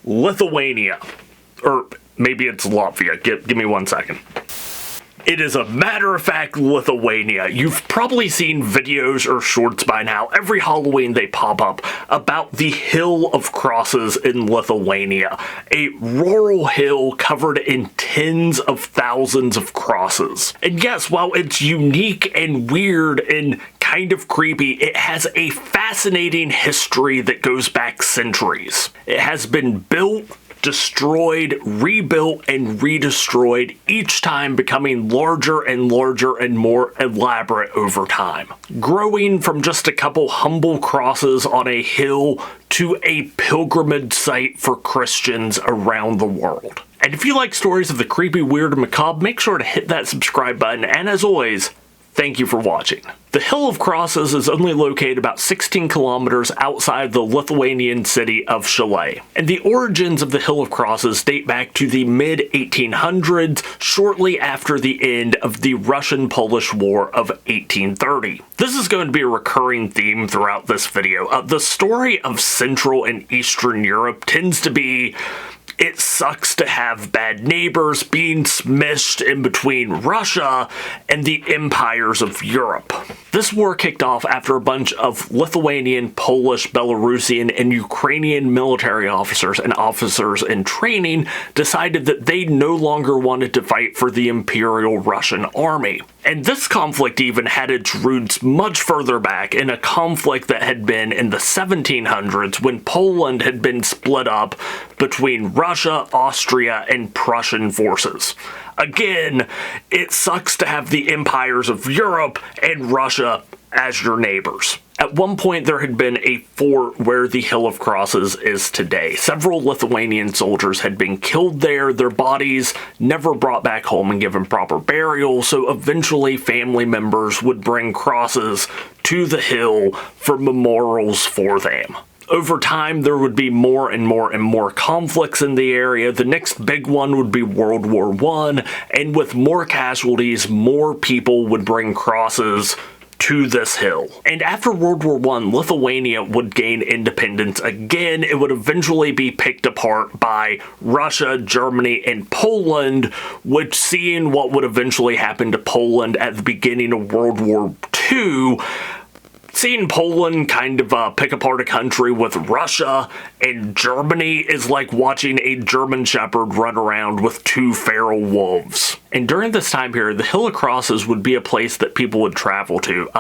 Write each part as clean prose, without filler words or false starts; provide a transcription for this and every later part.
Lithuania. Or maybe it's Latvia. Give me 1 second. It is a matter-of-fact Lithuania. You've probably seen videos or shorts by now. Every Halloween they pop up about the Hill of Crosses in Lithuania. A rural hill covered in tens of thousands of crosses. And yes, while it's unique and weird and kind of creepy, it has a fascinating history that goes back centuries. It has been built, destroyed, rebuilt, and redestroyed, each time becoming larger and larger and more elaborate over time. Growing from just a couple humble crosses on a hill to a pilgrimage site for Christians around the world. And if you like stories of the creepy, weird, and macabre, make sure to hit that subscribe button, and as always, thank you for watching. The Hill of Crosses is only located about 16 kilometers outside the Lithuanian city of Šiauliai. And the origins of the Hill of Crosses date back to the mid-1800s, shortly after the end of the Russian-Polish War of 1830. This is going to be a recurring theme throughout this video. The story of Central and Eastern Europe tends to be, it sucks to have bad neighbors, being smished in between Russia and the empires of Europe. This war kicked off after a bunch of Lithuanian, Polish, Belarusian, and Ukrainian military officers and officers in training decided that they no longer wanted to fight for the Imperial Russian Army. And this conflict even had its roots much further back in a conflict that had been in the 1700s when Poland had been split up between Russia, Austria, and Prussian forces. Again, it sucks to have the empires of Europe and Russia as your neighbors. At one point, there had been a fort where the Hill of Crosses is today. Several Lithuanian soldiers had been killed there, their bodies never brought back home and given proper burial, so eventually family members would bring crosses to the hill for memorials for them. Over time, there would be more and more conflicts in the area. The next big one would be World War I, and with more casualties, more people would bring crosses to this hill. And after World War I, Lithuania would gain independence again. It would eventually be picked apart by Russia, Germany, and Poland, which, seeing what would eventually happen to Poland at the beginning of World War II, seeing Poland kind of pick apart a country with Russia and Germany is like watching a German shepherd run around with two feral wolves. And during this time period, the Hill of Crosses would be a place that people would travel to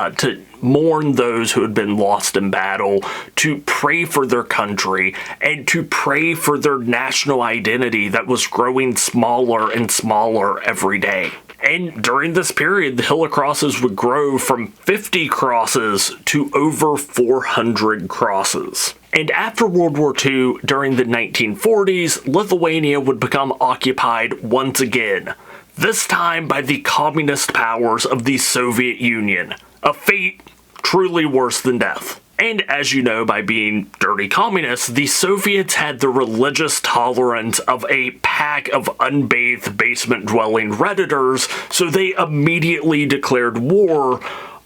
mourn those who had been lost in battle, to pray for their country, and to pray for their national identity that was growing smaller and smaller every day. And during this period, the Hill of Crosses would grow from 50 crosses to over 400 crosses. And after World War II, during the 1940s, Lithuania would become occupied once again, this time by the communist powers of the Soviet Union, a fate truly worse than death. And as you know, by being dirty communists, the Soviets had the religious tolerance of a pack of unbathed basement-dwelling Redditors, so they immediately declared war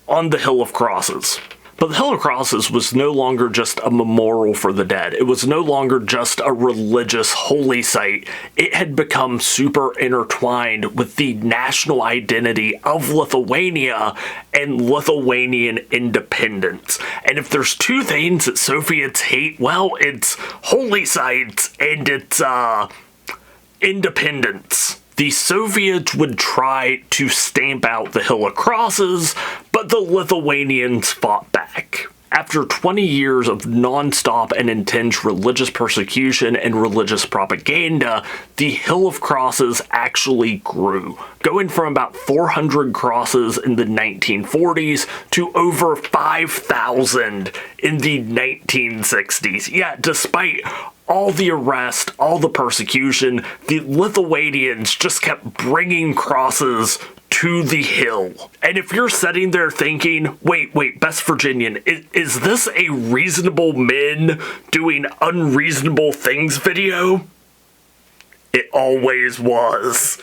on the Hill of Crosses. But the Hill of Crosses was no longer just a memorial for the dead. It was no longer just a religious holy site. It had become super intertwined with the national identity of Lithuania and Lithuanian independence. And if there's two things that Soviets hate, well, it's holy sites and it's independence. The Soviets would try to stamp out the Hill of Crosses, but the Lithuanians fought back. After 20 years of non-stop and intense religious persecution and religious propaganda, the Hill of Crosses actually grew, going from about 400 crosses in the 1940s to over 5,000 in the 1960s. Yeah, despite all the arrest, all the persecution, the Lithuanians just kept bringing crosses to the hill. And if you're sitting there thinking, wait, Best Virginian, is this a reasonable men doing unreasonable things video? It always was.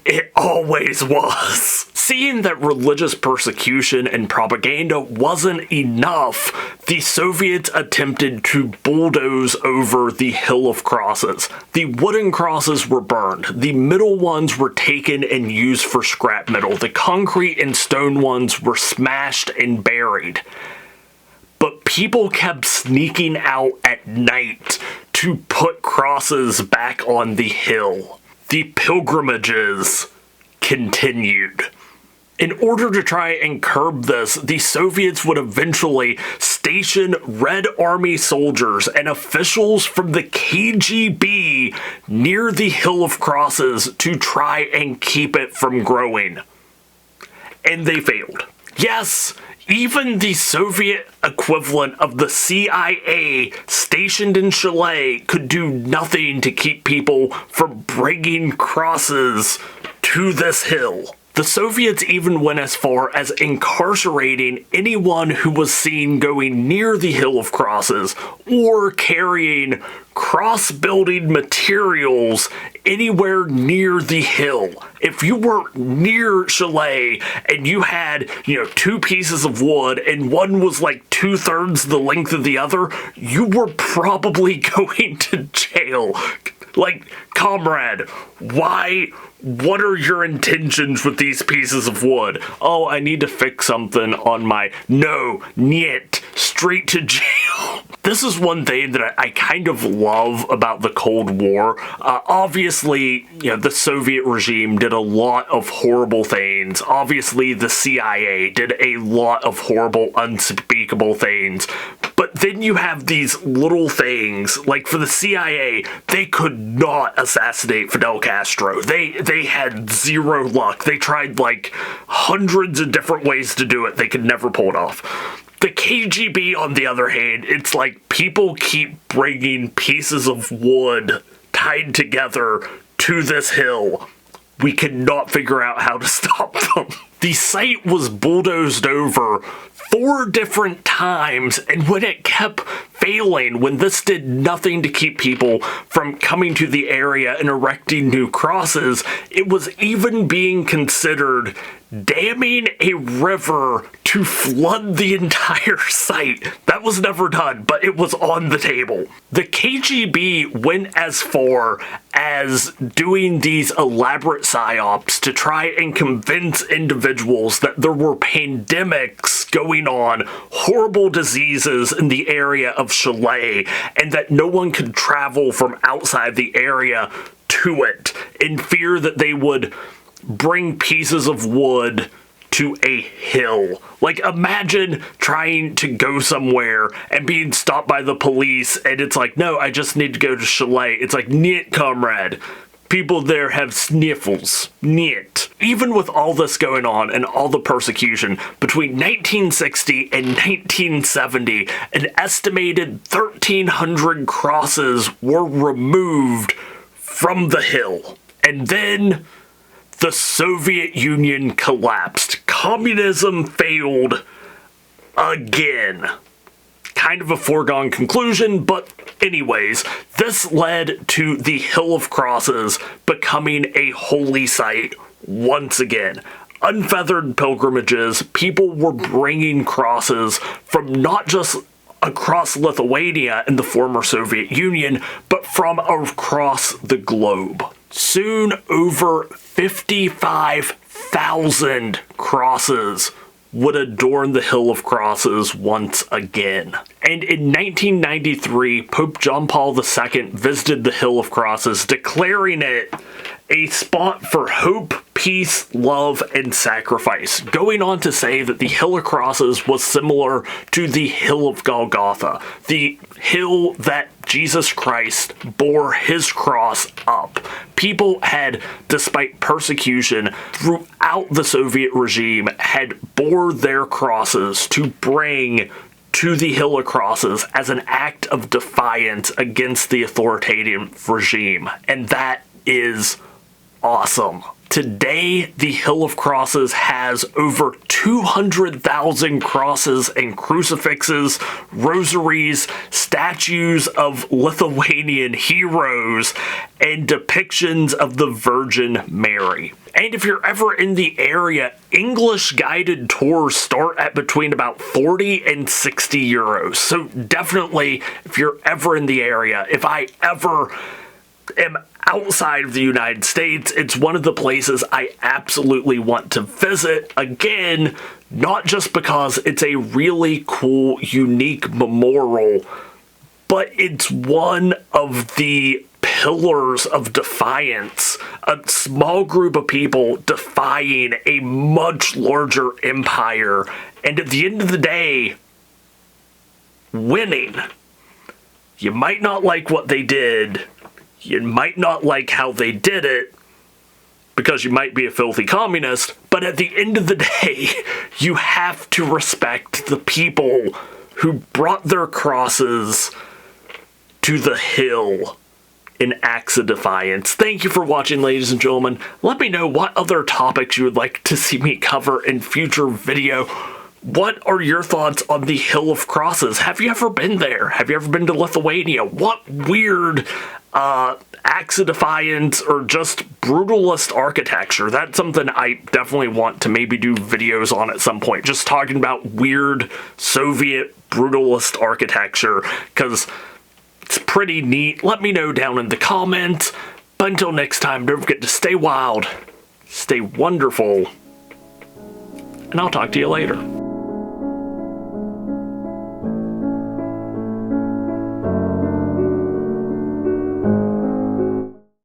It always was. Seeing that religious persecution and propaganda wasn't enough, the Soviets attempted to bulldoze over the Hill of Crosses. The wooden crosses were burned. The middle ones were taken and used for scrap metal. The concrete and stone ones were smashed and buried. But people kept sneaking out at night to put crosses back on the hill. The pilgrimages continued. In order to try and curb this, the Soviets would eventually station Red Army soldiers and officials from the KGB near the Hill of Crosses to try and keep it from growing. And they failed. Yes, even the Soviet equivalent of the CIA stationed in Chile could do nothing to keep people from bringing crosses to this hill. The Soviets even went as far as incarcerating anyone who was seen going near the Hill of Crosses or carrying cross-building materials anywhere near the hill. If you were near Chile and you had, two pieces of wood and one was like 2/3 the length of the other, you were probably going to jail. Like, comrade, why? What are your intentions with these pieces of wood? Oh, I need to fix something on my... No, niet, straight to jail. This is one thing that I kind of love about the Cold War. Obviously, the Soviet regime did a lot of horrible things. Obviously, the CIA did a lot of horrible, unspeakable things. But then you have these little things, like for the CIA, they could not assassinate Fidel Castro. They had zero luck. They tried like hundreds of different ways to do it. They could never pull it off. The KGB, on the other hand, it's like people keep bringing pieces of wood tied together to this hill. We cannot figure out how to stop them. The site was bulldozed over 4 different times, and when it kept failing, when this did nothing to keep people from coming to the area and erecting new crosses, it was even being considered damming a river to flood the entire site. That was never done, but it was on the table. The KGB went as far as doing these elaborate psyops to try and convince individuals that there were pandemics going on, horrible diseases in the area of Chile, and that no one could travel from outside the area to it, in fear that they would bring pieces of wood to a hill. Like, imagine trying to go somewhere and being stopped by the police, and it's like, no, I just need to go to Chile. It's like, niet, comrade. People there have sniffles. Niet. Even with all this going on and all the persecution, between 1960 and 1970, an estimated 1,300 crosses were removed from the hill. And then the Soviet Union collapsed. Communism failed again. Kind of a foregone conclusion, but anyways, this led to the Hill of Crosses becoming a holy site once again. Unfeathered pilgrimages, people were bringing crosses from not just across Lithuania and the former Soviet Union, but from across the globe. Soon, over 55,000 crosses would adorn the Hill of Crosses once again. And in 1993, Pope John Paul II visited the Hill of Crosses, declaring it a spot for hope, peace, love, and sacrifice, going on to say that the Hill of Crosses was similar to the Hill of Golgotha, the hill that Jesus Christ bore his cross up. People had, despite persecution throughout the Soviet regime, had bore their crosses to bring to the Hill of Crosses as an act of defiance against the authoritarian regime. And that is awesome. Today, the Hill of Crosses has over 200,000 crosses and crucifixes, rosaries, statues of Lithuanian heroes, and depictions of the Virgin Mary. And if you're ever in the area, English guided tours start at between about 40 and 60 euros. So definitely, if you're ever in the area, if I ever am outside of the United States, it's one of the places I absolutely want to visit. Again, not just because it's a really cool, unique memorial, but it's one of the pillars of defiance. A small group of people defying a much larger empire, and at the end of the day, winning. You might not like what they did. You might not like how they did it, because you might be a filthy communist, but at the end of the day, you have to respect the people who brought their crosses to the hill in acts of defiance. Thank you for watching, ladies and gentlemen. Let me know what other topics you would like to see me cover in future video. What are your thoughts on the Hill of Crosses? Have you ever been there? Have you ever been to Lithuania? What weird acts of defiance or just brutalist architecture? That's something I definitely want to maybe do videos on at some point. Just talking about weird Soviet brutalist architecture, because it's pretty neat. Let me know down in the comments. But until next time, don't forget to stay wild, stay wonderful, and I'll talk to you later.